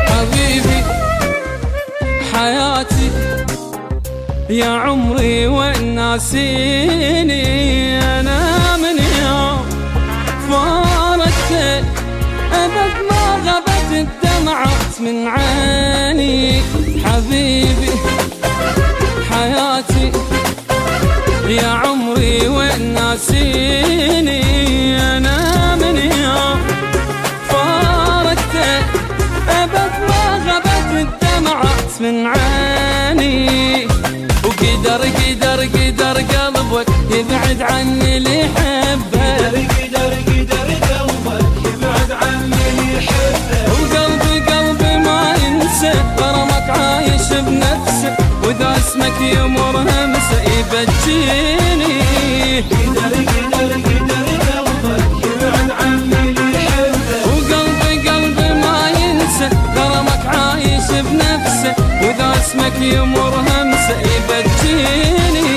حبيبي حياتي يا عمري وين ناسيني، أنا من يوم فارقتك أبد ما غبت الدمعة من عيني. حبيبي حياتي يا عمري وين ناسيني، أنا من يوم فارقتك أبد ما غبت الدمعة من عيني. وقدر قدر قدر قلبك يبعد عني اللي يحبه، قدر قدر قلبك يبعد عني اللي يحبه. وقلبي قلبي ما ينسى غرامك عايش بنفسه، وإذا اسمك يمر همسه يبجيني. قدر قدر قدر قلبك يبعد عني اللي يحبه. وقلبي قلبي ما ينسى غرامك عايش بنفسه، وإذا اسمك يمر همسه يبجيني.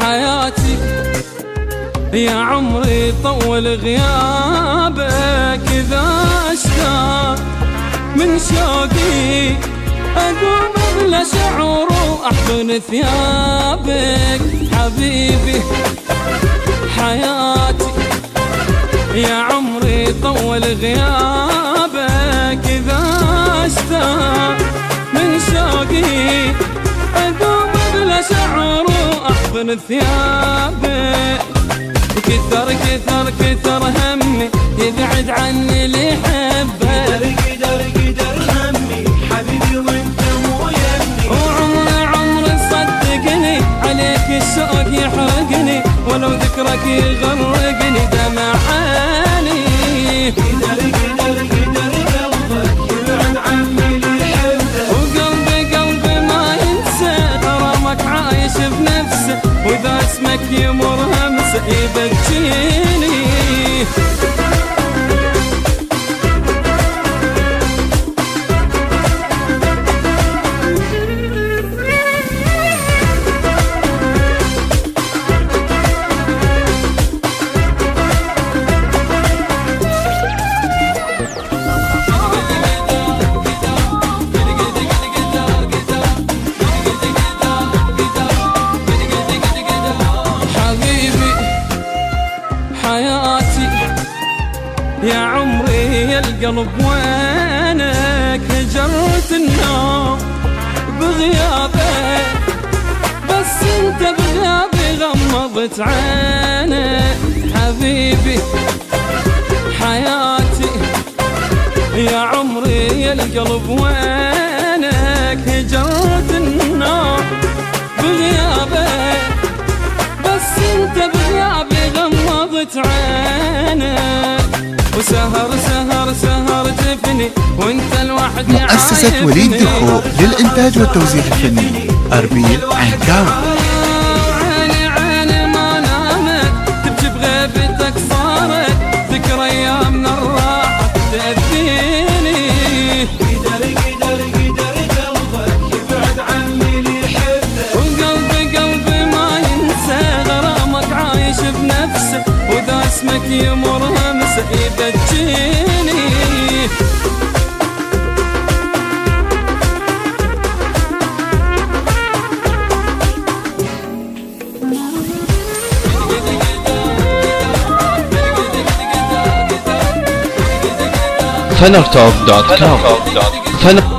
حياتي يا عمري طول غيابك، إذا اشتاق من شوقي أقوم بلا شعور وأحضن ثيابك. حبيبي حياتي يا عمري طول غيابك، إذا اشتاق من شوقي أقوم بلا شعور وأحضن ثيابك. وكثر كثر كثر همي يبعد عني اللي يحبه، قدر قدر همي حبيبي وانت مو يمي. وعمري عمري صدقني عليك الشوق يحرقني، ولو ذكرك يغرقني دمع عيني. قدر قدر قدر قلبك يبعد عني اللي يحبه. وقلبي قلبي ما ينسى غرامك عايش بنفسه، وإذا اسمك يمر همسه يبجيني. حياتي يا عمري يا القلب وينك، هجرت النوم بغيابك، بس انت بغيابي غمضت عينك. حبيبي حياتي يا عمري يا القلب وينك، هجرت النوم بغيابك، بس انت بغيابي غمضت عينك. وسهر سهر سهر جفني وانت لوحدي. مؤسسة وليد دخو للإنتاج والتوزيع الفني، أربيل عنكاوي. عيني عيني ما نامت تبكي بغيبتك، صارت ذكرى ايامنا الراحة تأذيني. قدر قدر قدر قلبك يبعد عني اللي يحبه. وقلبي قلبي ما ينسى غرامك عايش بنفسه، وإذا اسمك يمر همسه يبجيني. fenertalk.com